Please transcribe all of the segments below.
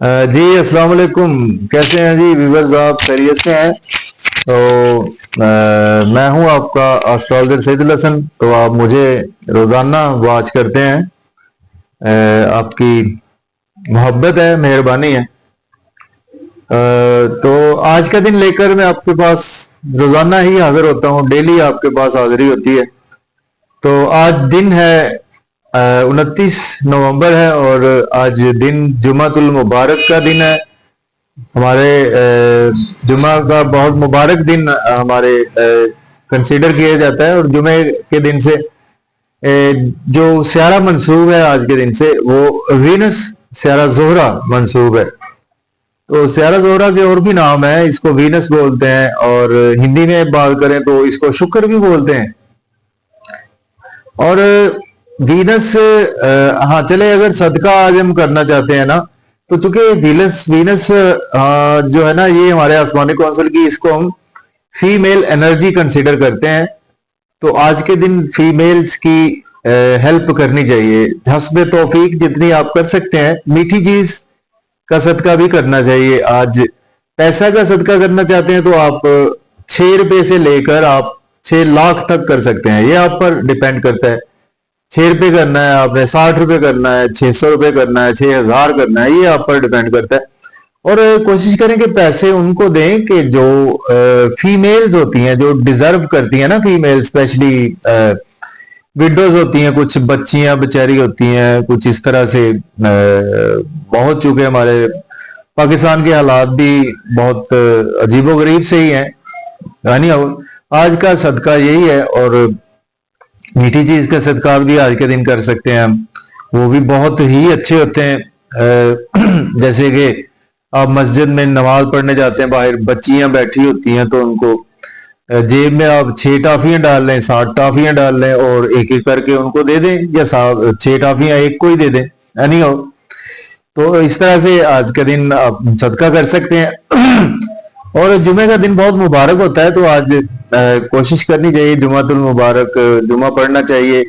जी अस्सलाम वालेकुम। कैसे हैं जी व्यूवर्स, आप खैरियत से हैं? तो मैं हूं आपका एस्ट्रोलॉजर सैदुल हसन। तो आप मुझे रोज़ाना वॉच करते हैं। आपकी मोहब्बत है, मेहरबानी है। तो आज का दिन लेकर मैं आपके पास रोज़ाना ही हाजिर होता हूं, डेली आपके पास हाजिरी होती है। तो आज दिन है 29 नवंबर है और आज दिन जुमातुल मुबारक का दिन है। हमारे जुमा का बहुत मुबारक दिन हमारे कंसीडर किया जाता है। और जुमे के दिन से जो स्यारा मंसूब है आज के दिन से, वो वीनस स्यारा जोहरा मंसूब है। तो स्यारा जोहरा के और भी नाम है, इसको वीनस बोलते हैं और हिंदी में बात करें तो इसको शुक्र भी बोलते हैं। और वीनस, हाँ चले, अगर सदका आज हम करना चाहते हैं ना, तो चूंकि वीनस वीनस जो है ना, ये हमारे आसमानी कौंसिल की, इसको हम फीमेल एनर्जी कंसीडर करते हैं। तो आज के दिन फीमेल्स की हेल्प करनी चाहिए, हस्बे तौफीक जितनी आप कर सकते हैं। मीठी चीज का सदका भी करना चाहिए। आज पैसा का सदका करना चाहते हैं तो आप 6 रुपए से लेकर आप 6 लाख तक कर सकते हैं। ये आप पर डिपेंड करता है। 6 रुपए करना है आपने, 60 रुपए करना है, 600 रुपए करना है, 6,000 करना है, ये आप पर डिपेंड करता है। और कोशिश करें कि पैसे उनको दें कि जो फीमेल्स होती हैं, जो डिजर्व करती हैं ना, फीमेल स्पेशली विडोज होती हैं, कुछ बच्चियां बेचारी होती हैं, कुछ इस तरह से बहुत, चूंकि हमारे पाकिस्तान के हालात भी बहुत अजीबोगरीब से ही हैं, यानी आज का सदका यही है। और मीठी चीज का सदका भी आज के दिन कर सकते हैं हम, वो भी बहुत ही अच्छे होते हैं। जैसे कि आप मस्जिद में नमाज पढ़ने जाते हैं, बाहर बच्चियां बैठी होती हैं, तो उनको जेब में आप 6 टॉफियां डाल लें, 7 टॉफियां डाल लें और एक एक करके उनको दे दें, या 6 टॉफियां एक को ही दे दें, यानी हो। तो इस तरह से आज का दिन आप सदका कर सकते हैं। और जुमे का दिन बहुत मुबारक होता है, तो आज कोशिश करनी चाहिए, जुमातुल मुबारक जुमा पढ़ना चाहिए।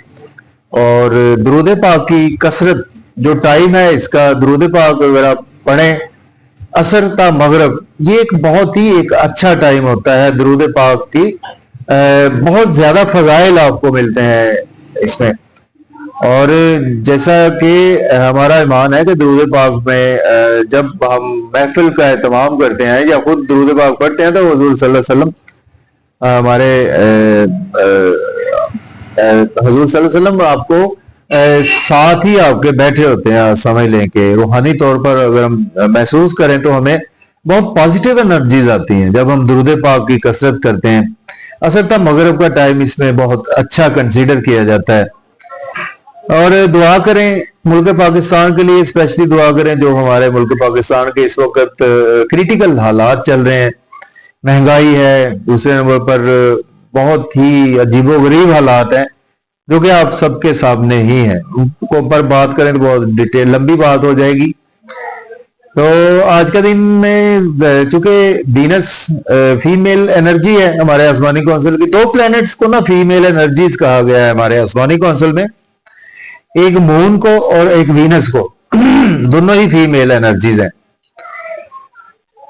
और दुरूद पाक की कसरत, जो टाइम है इसका, दुरूद पाक अगर आप पढ़ें असर ता मगरब, ये एक बहुत ही एक अच्छा टाइम होता है दुरूद पाक की। बहुत ज्यादा फजाइल आपको मिलते हैं इसमें। और जैसा कि हमारा ईमान है कि दुरूद पाक में जब हम महफिल का एहतमाम करते हैं या खुद दुरूद पाक पढ़ते हैं, तो हुजूर सल्लल्लाहु अलैहि वसल्लम, हमारे हुजूर सल्लल्लाहु अलैहि वसल्लम आपको साथ ही आपके बैठे होते हैं। समझ लें कि रूहानी तौर पर अगर हम महसूस करें तो हमें बहुत पॉजिटिव एनर्जीज आती हैं जब हम दुरूद पाक की कसरत करते हैं। असर तक मगरब का टाइम इसमें बहुत अच्छा कंसीडर किया जाता है। और दुआ करें मुल्क पाकिस्तान के लिए, स्पेशली दुआ करें जो हमारे मुल्क पाकिस्तान के इस वक्त क्रिटिकल हालात चल रहे हैं। महंगाई है, दूसरे नंबर पर बहुत ही अजीबोगरीब हालात हैं, जो कि आप सबके सामने ही है। उनको ऊपर बात करें तो बहुत डिटेल लंबी बात हो जाएगी। तो आज का दिन में चूंकि वीनस फीमेल एनर्जी है हमारे आसमानी कौंसिल की, 2 प्लैनेट्स को ना फीमेल एनर्जीज कहा गया है हमारे आसमानी कौंसिल में, एक मून को और एक वीनस को। दोनों ही फीमेल एनर्जीज हैं।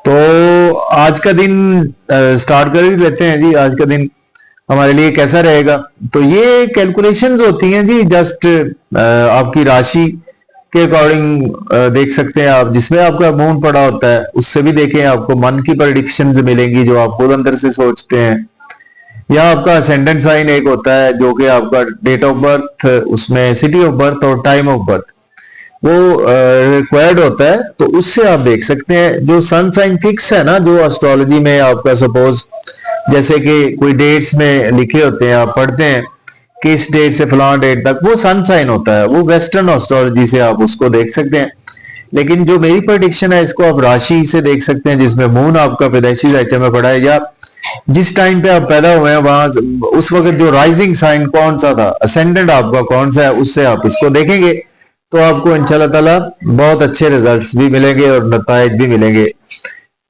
तो आज का दिन स्टार्ट कर ही लेते हैं जी। आज का दिन हमारे लिए कैसा रहेगा, तो ये कैलकुलेशंस होती हैं जी, जस्ट आपकी राशि के अकॉर्डिंग देख सकते हैं आप, जिसमें आपका मून पड़ा होता है उससे भी देखें, आपको मन की प्रेडिक्शंस मिलेंगी जो आप खुद अंदर से सोचते हैं। या आपका असेंडेंट साइन एक होता है जो कि आपका डेट ऑफ बर्थ, उसमें सिटी ऑफ बर्थ और टाइम ऑफ बर्थ वो रिक्वायर्ड होता है, तो उससे आप देख सकते हैं। जो सन साइन फिक्स है ना, जो एस्ट्रोलॉजी में आपका सपोज जैसे कि कोई डेट्स में लिखे होते हैं, आप पढ़ते हैं कि इस डेट से फलां डेट तक, वो सन साइन होता है, वो वेस्टर्न एस्ट्रोलॉजी से आप उसको देख सकते हैं। लेकिन जो मेरी प्रेडिक्शन है इसको आप राशि से देख सकते हैं, जिसमें मून आपका पैदाइशी राशि में पड़ा है, या जिस टाइम पे आप पैदा हुए हैं वहां उस वक्त जो राइजिंग साइन कौन सा था, असेंडेंट आपका कौन सा है, उससे आप इसको देखेंगे तो आपको इंशाल्लाह ताला बहुत अच्छे रिजल्ट्स भी मिलेंगे और नताइज भी मिलेंगे।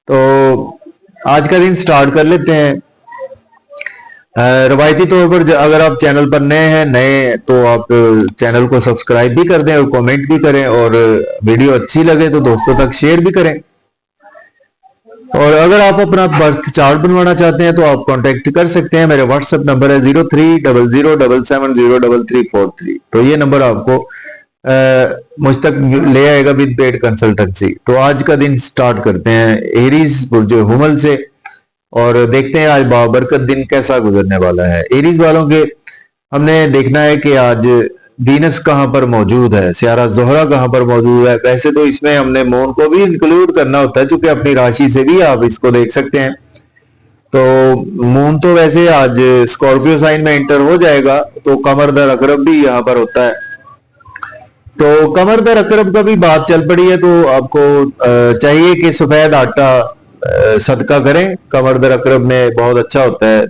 तो आज का दिन स्टार्ट कर लेते हैं। रवायती तौर पर अगर आप चैनल पर नए तो आप चैनल को सब्सक्राइब भी कर दें और कमेंट भी करें, और वीडियो अच्छी लगे तो दोस्तों तक शेयर भी करें। और अगर आप अपना बर्थ चार्ट बनवाना चाहते हैं तो आप कांटेक्ट कर सकते हैं। मेरे व्हाट्सएप नंबर है 0300770343। तो ये नंबर आपको मुझ तक ले आएगा विद पेड कंसल्टेंसी। तो आज का दिन स्टार्ट करते हैं एरीज बुर्ज हुमल से, और देखते हैं आज बाबरकत दिन कैसा गुजरने वाला है। एरीज वालों के हमने देखना है कि आज वीनस कहां पर मौजूद है, सियारा जोहरा कहां पर मौजूद है। वैसे तो इसमें हमने मून को भी इंक्लूड करना होता है, क्योंकि अपनी राशि से भी आप इसको देख सकते हैं। तो मून तो वैसे आज स्कॉर्पियो साइन में एंटर हो जाएगा, तो कमर दर अकरब भी यहां पर होता है। तो कमर दर अकरब का भी बात चल पड़ी है, तो आपको चाहिए कि सफेद आटा सदका करें। कमर दर अकरब में बहुत अच्छा होता है।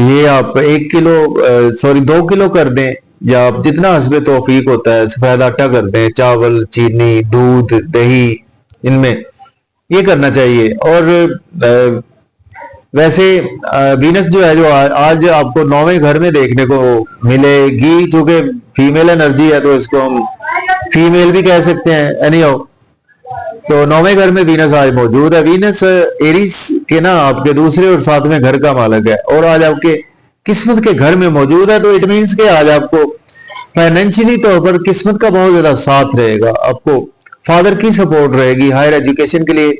ये आप 2 किलो कर दें, या आप जितना हस्बे तौफीक होता है सफेद आटा कर दें। चावल, चीनी, दूध, दही, इनमें ये करना चाहिए। और वैसे वीनस जो है, जो आज आपको 9वें घर में देखने को मिलेगी, चूंकि फीमेल एनर्जी है तो इसको हम फीमेल भी कह सकते हैं। एनीहाउ, तो 9वें घर में वीनस आज मौजूद है। वीनस एरीज के ना आपके दूसरे और 7वें घर का मालक है, और आज आपके किस्मत के घर में मौजूद है। तो इट मीन्स के आज आपको फाइनेंशियली तौर पर किस्मत का बहुत ज्यादा साथ रहेगा। आपको फादर की सपोर्ट रहेगी। हायर एजुकेशन के लिए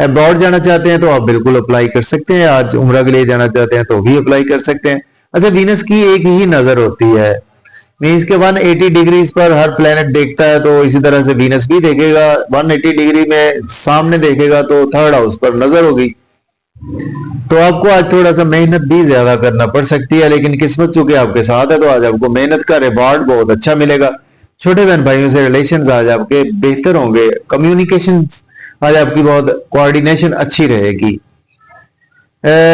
अब्रॉड जाना चाहते हैं तो आप बिल्कुल अप्लाई कर सकते हैं। आज उम्रा के लिए जाना चाहते हैं तो भी अप्लाई कर सकते हैं। अच्छा, वीनस की एक ही नजर होती है, मीन्स के 180 डिग्रीज पर हर प्लेनेट देखता है, तो इसी तरह से वीनस भी देखेगा। 180 डिग्री में सामने देखेगा तो थर्ड हाउस पर नजर होगी। तो आपको आज थोड़ा सा मेहनत भी ज्यादा करना पड़ सकती है, लेकिन किस्मत चूंकि आपके साथ है तो आज आपको मेहनत का रिवॉर्ड बहुत अच्छा मिलेगा। छोटे बहन भाइयों से रिलेशंस आज आपके बेहतर होंगे। कम्युनिकेशन आज आपकी बहुत कोऑर्डिनेशन अच्छी रहेगी।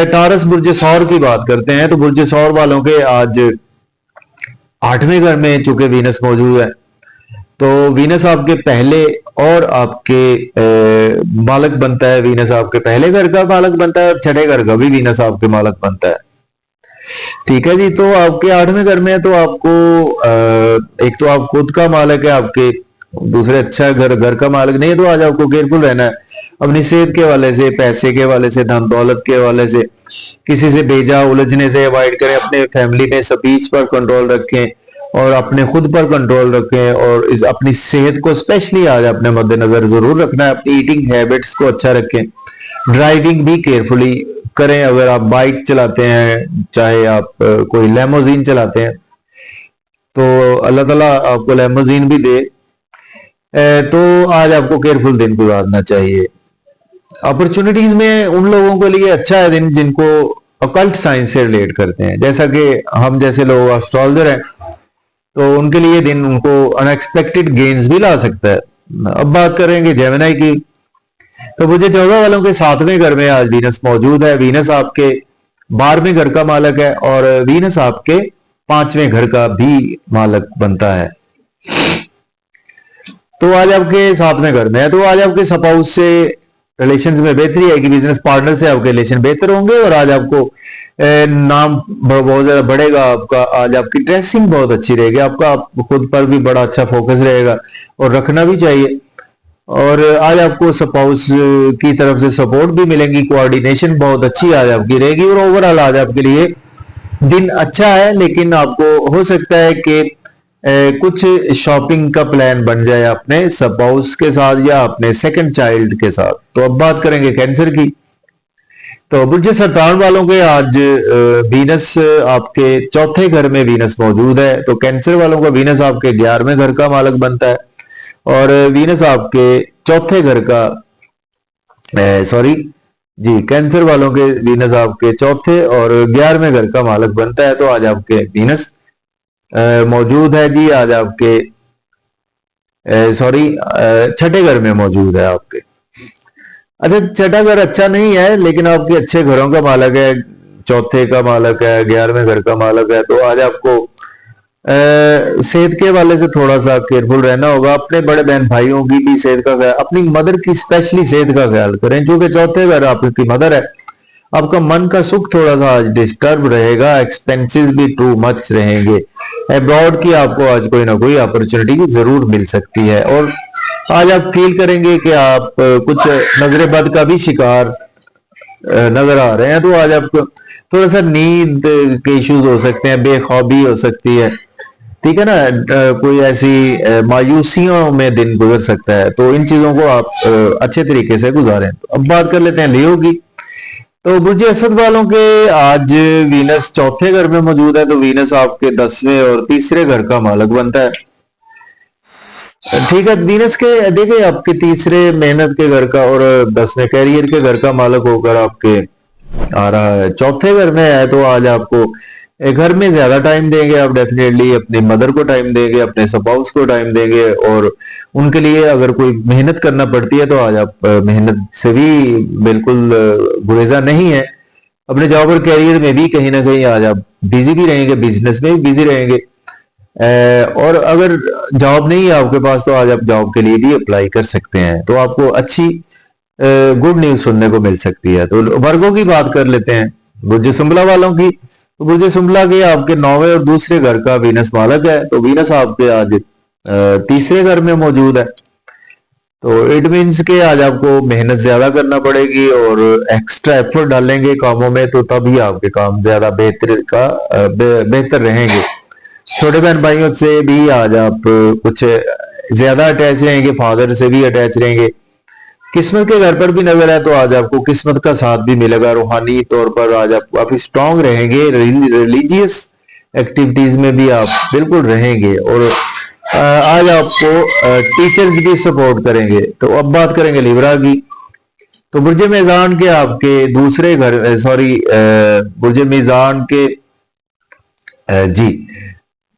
टारस बुर्ज सौर की बात करते हैं, तो बुर्ज सौर वालों के आज 8वें घर में चूंकि वीनस मौजूद है, तो वीनस आपके पहले और आपके मालक बनता है। वीनस आपके पहले घर का मालक बनता है, और छठे घर का भी वीनस आपके मालक बनता है। ठीक है जी। तो आपके 8वें घर में है, तो आपको एक तो आप खुद का मालक है, आपके दूसरे अच्छा घर का मालक नहीं है, तो आज आपको केयरफुल रहना है अपनी सेहत के हवाले से, पैसे के हवाले से, धन दौलत के हवाले से। किसी से बेजा उलझने से अवॉइड करें। अपने फैमिली में स्पीच पर कंट्रोल रखें, और अपने खुद पर कंट्रोल रखें, और अपनी सेहत को स्पेशली आज अपने मद्देनजर जरूर रखना है। अपनी ईटिंग हैबिट्स को अच्छा रखें। ड्राइविंग भी केयरफुली करें। अगर आप बाइक चलाते हैं, चाहे आप कोई लेमोजीन चलाते हैं, तो अल्लाह ताला आपको लेमोजीन भी दे। तो आज आपको केयरफुल दिन गुजारना चाहिए। अपॉर्चुनिटीज में उन लोगों के लिए अच्छा है दिन जिनको अकल्ट साइंस से रिलेट करते हैं, जैसा कि हम जैसे लोग एस्ट्रोलॉजर हैं, तो उनके लिए दिन उनको अनएक्सपेक्टेड गेन्स भी ला सकता है। अब बात करेंगे जेमिनी की, तो मुझे 14 वालों के 7वें घर में आज वीनस मौजूद है। वीनस आपके 12वें घर का मालक है, और वीनस आपके 5वें घर का भी मालक बनता है। तो आज आपके 7वें घर में है, तो आज आपके स्पाउस से रिलेशंस में बेहतरी है कि बिजनेस पार्टनर से आपके रिलेशन बेहतर होंगे, और आज आपको नाम बहुत ज्यादा बढ़ेगा आपका। आज आपकी ड्रेसिंग बहुत अच्छी रहेगी। आपका खुद पर भी बड़ा अच्छा फोकस रहेगा, और रखना भी चाहिए। और आज आपको स्पाउस की तरफ से सपोर्ट भी मिलेगी। कोऑर्डिनेशन बहुत अच्छी आज आपकी रहेगी, और ओवरऑल आज आपके लिए दिन अच्छा है। लेकिन आपको हो सकता है कि कुछ शॉपिंग का प्लान बन जाए अपने स्पाउस के साथ या अपने सेकंड चाइल्ड के साथ। तो अब बात करेंगे कैंसर की। तो बुर्ज सरतान वालों के आज वीनस आपके 4थे घर में वीनस मौजूद है, तो कैंसर वालों का वीनस आपके 11वें घर का मालक बनता है, और वीनस आपके 4थे घर का कैंसर वालों के वीनस आपके 4थे और 11वें घर का मालक बनता है। तो आज आपके वीनस मौजूद है जी, आज आपके छठे घर में मौजूद है आपके। अच्छा, छठा घर अच्छा नहीं है, लेकिन आपके अच्छे घरों का मालक है, 4थे का मालक है, 11वें घर का मालक है। तो आज आपको सेहत के वाले से थोड़ा सा केयरफुल रहना होगा। अपने बड़े बहन भाइयों की भी सेहत का ख्याल, अपनी मदर की स्पेशली सेहत का ख्याल करें, क्योंकि 4थे घर आपकी मदर है। आपका मन का सुख थोड़ा सा आज डिस्टर्ब रहेगा, एक्सपेंसेस भी टू मच रहेंगे। अब्रॉड की आपको आज कोई ना कोई अपॉर्चुनिटी जरूर मिल सकती है, और आज आप फील करेंगे कि आप कुछ नजरे बद का भी शिकार नजर आ रहे हैं। तो आज आपको थोड़ा सा नींद के इश्यूज हो सकते हैं, बेख्वाबी हो सकती है, ठीक है ना, कोई ऐसी मायूसियों में दिन गुजर सकता है। तो इन चीजों को आप अच्छे तरीके से गुजारें। तो अब बात कर लेते हैं लियो की। तो बुर्ज असद वालों के आज वीनस चौथे घर में मौजूद है, तो वीनस आपके 10वें और तीसरे घर का मालक बनता है, ठीक है। वीनस के देखिए आपके तीसरे मेहनत के घर का और 10वें कैरियर के घर का मालक होकर आपके आ रहा है, चौथे घर में है। तो आज आपको घर में ज्यादा टाइम देंगे आप, डेफिनेटली अपनी मदर को टाइम देंगे, अपने स्पाउस को टाइम देंगे, और उनके लिए अगर कोई मेहनत करना पड़ती है तो आज आप मेहनत से भी बिल्कुल गुरेजा नहीं है। अपने जॉब और कैरियर में भी कहीं ना कहीं आज आप बिजी भी रहेंगे, बिजनेस में भी बिजी रहेंगे, और अगर जॉब नहीं है आपके पास तो आज आप जॉब के लिए भी अप्लाई कर सकते हैं। तो आपको अच्छी गुड न्यूज सुनने को मिल सकती है। तो वर्गों की बात कर लेते हैं, बुर्ज सुंबला वालों की। तो बुर्ज सुंबला के आपके 9वें और दूसरे घर का वीनस मालक है, तो वीनस आपके आज तीसरे घर में मौजूद है। तो इट मीन्स के आज आपको मेहनत ज्यादा करना पड़ेगी और एक्स्ट्रा एफर्ट डालेंगे कामों में, तो तभी आपके काम ज्यादा बेहतर रहेंगे। छोटे बहन भाइयों से भी आज आप कुछ ज्यादा अटैच रहेंगे, फादर से भी अटैच रहेंगे। किस्मत के घर पर भी नजर है, तो आज आपको किस्मत का साथ भी मिलेगा। रूहानी तौर पर आज आप काफी स्ट्रांग रहेंगे, रिलीजियस एक्टिविटीज में भी आप बिल्कुल रहेंगे, और आज आपको टीचर्स भी सपोर्ट करेंगे। तो अब बात करेंगे लिब्रा की। तो बुर्ज मेजान के आपके दूसरे घर, बुर्ज मेजान के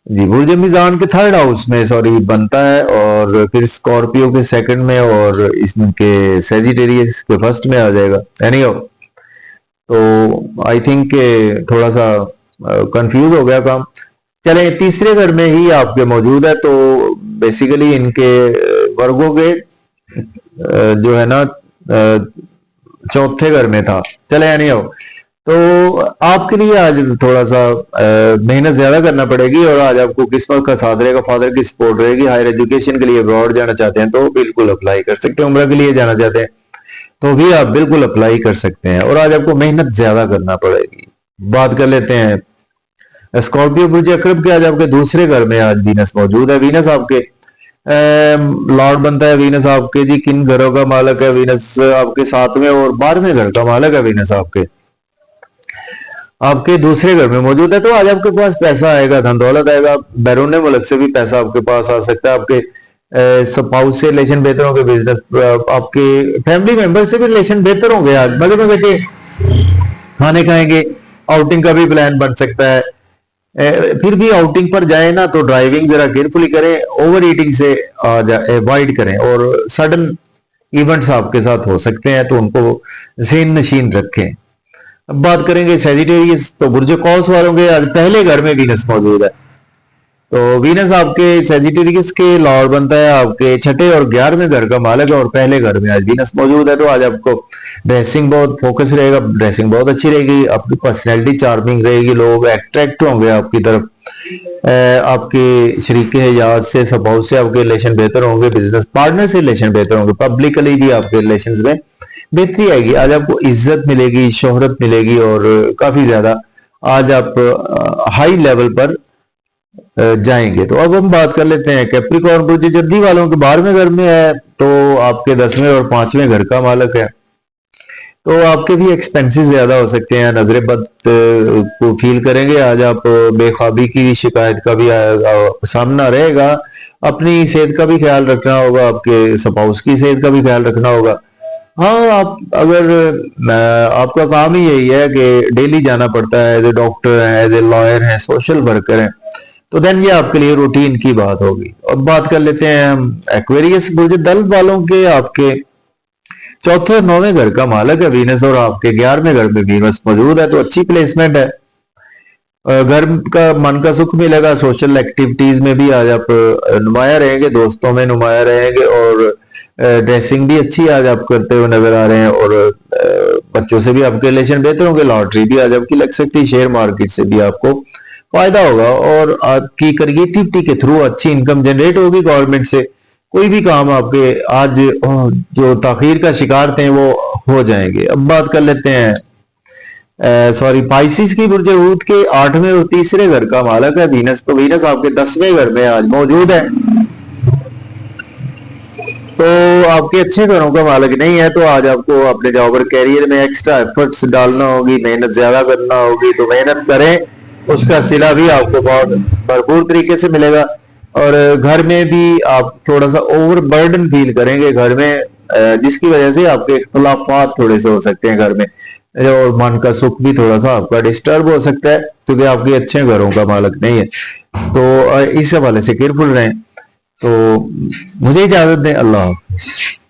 बुर्ज मीजान के थर्ड हाउस में बनता है, और फिर स्कॉर्पियो के सेकंड में, और इसके सेजिटेरियस के फर्स्ट में आ जाएगा। एनीहाउ, तो आई थिंक थोड़ा सा कंफ्यूज हो गया काम। चले, तीसरे घर में ही आपके मौजूद है, तो बेसिकली इनके वर्गों के जो है ना चौथे घर में था। चले, एनीहाउ, तो आपके लिए आज थोड़ा सा मेहनत ज्यादा करना पड़ेगी, और आज आपको किस्मत का साथ रहेगा, फादर की सपोर्ट रहेगी। हायर एजुकेशन के लिए अब्रॉड जाना चाहते हैं तो बिल्कुल अप्लाई कर सकते हैं, उम्र के लिए जाना चाहते हैं तो भी आप बिल्कुल अप्लाई कर सकते हैं, और आज आपको मेहनत ज्यादा करना पड़ेगी। बात कर लेते हैं स्कॉर्पियो बुर्ज अक्रब के। आज आपके दूसरे घर में आज वीनस मौजूद है। वीनस आपके लॉर्ड बनता है। वीनस आपके जी किन घरों का मालक है? वीनस आपके 7वें और 12वें घर का मालक है। वीनस आपके दूसरे घर में मौजूद है, तो आज आपके पास पैसा आएगा, धन दौलत आएगा, बैरून मुल्क से भी पैसा आपके पास आ सकता है। आपके स्पाउस से रिलेशन बेहतर होंगे, बिजनेस, आपके फैमिली मेंबर से भी रिलेशन बेहतर होंगे। आज मजे मजे के खाने खाएंगे, आउटिंग का भी प्लान बन सकता है। फिर भी आउटिंग पर जाए ना तो ड्राइविंग जरा केयरफुली करें, ओवर ईटिंग से अवॉइड करें, और सडन इवेंट्स आपके साथ हो सकते हैं तो उनको ज़हन नशीन रखें। अब बात करेंगे सेजिटेरियस। तो बुर्ज कौस वालों के आज पहले घर में वीनस मौजूद है, तो वीनस आपके सेजिटेरियस के लॉर्ड बनता है, आपके छठे और 11वें घर का मालक है, और पहले घर में आज वीनस मौजूद है। तो आज आपको ड्रेसिंग बहुत फोकस रहेगा, ड्रेसिंग बहुत अच्छी रहेगी, आपकी पर्सनैलिटी चार्मिंग रहेगी, लोग अट्रैक्ट होंगे आपकी तरफ, आपके शरीके हयात से, स्वभाव से आपके रिलेशन बेहतर होंगे, बिजनेस पार्टनर से रिलेशन बेहतर होंगे, पब्लिकली भी आपके रिलेशन में बेहतरी आएगी। आज आपको इज्जत मिलेगी, शोहरत मिलेगी, और काफी ज्यादा आज आप हाई लेवल पर जाएंगे। तो अब हम बात कर लेते हैं कैप्रिकॉर्न बुर्ज जद्दी वालों के 12वें घर में है, तो आपके 10वें और 5वें घर का मालक है। तो आपके भी एक्सपेंसेस ज्यादा हो सकते हैं, नजरे बद को फील करेंगे। आज आप बेख्वाबी की शिकायत का भी सामना रहेगा। अपनी सेहत का भी ख्याल रखना होगा, आपके स्पाउस की सेहत का भी ख्याल रखना होगा। हाँ, आप अगर आपका काम ही यही है कि डेली जाना पड़ता है, एज ए डॉक्टर है, एज ए लॉयर है, सोशल वर्कर है, तो देन ये आपके लिए रूटीन की बात होगी। अब बात कर लेते हैं हम एक्वेरियस बुर्ज दल वालों के। आपके चौथे और 9वें घर का मालक है वीनस, और आपके 11वें घर में वीनस मौजूद है, तो अच्छी प्लेसमेंट है। घर का मन का सुख मिलेगा, सोशल एक्टिविटीज में भी आज आप नुमाया रहेंगे, दोस्तों में नुमाया रहेंगे, और ड्रेसिंग भी अच्छी आज आप करते हुए नजर आ रहे हैं, और बच्चों से भी आपके रिलेशन बेहतर होंगे, लॉटरी भी आज आपकी लग सकती है, शेयर मार्केट से भी आपको फायदा होगा और आपकी क्रिएटिविटी के थ्रू अच्छी इनकम जनरेट होगी गवर्नमेंट से। कोई भी काम आपके आज जो ताखीर का शिकार थे वो हो जाएंगे। अब बात कर लेते हैं सॉरी पाइसिस की। बुर्ज हूत के 8वें और तीसरे घर का मालक है वीनस, तो वीनस आपके 10वें घर में आज मौजूद है, तो आपके अच्छे घरों का मालक नहीं है। तो आज आपको अपने जॉब और कैरियर में एक्स्ट्रा एफर्ट्स डालना होगी, मेहनत ज्यादा करना होगी, तो मेहनत करें, उसका सिला भी आपको बहुत भरपूर तरीके से मिलेगा। और घर में भी आप थोड़ा सा ओवर बर्डन फील करेंगे घर में, जिसकी वजह से आपके इख्तलाफात थोड़े से हो सकते हैं घर में, और मन का सुख भी थोड़ा सा आपका डिस्टर्ब हो सकता है क्योंकि आपके अच्छे घरों का मालक नहीं है। तो इस हवाले से केयरफुल रहें। तो मुझे इजाजत दें, अल्लाह हाफ़िज़।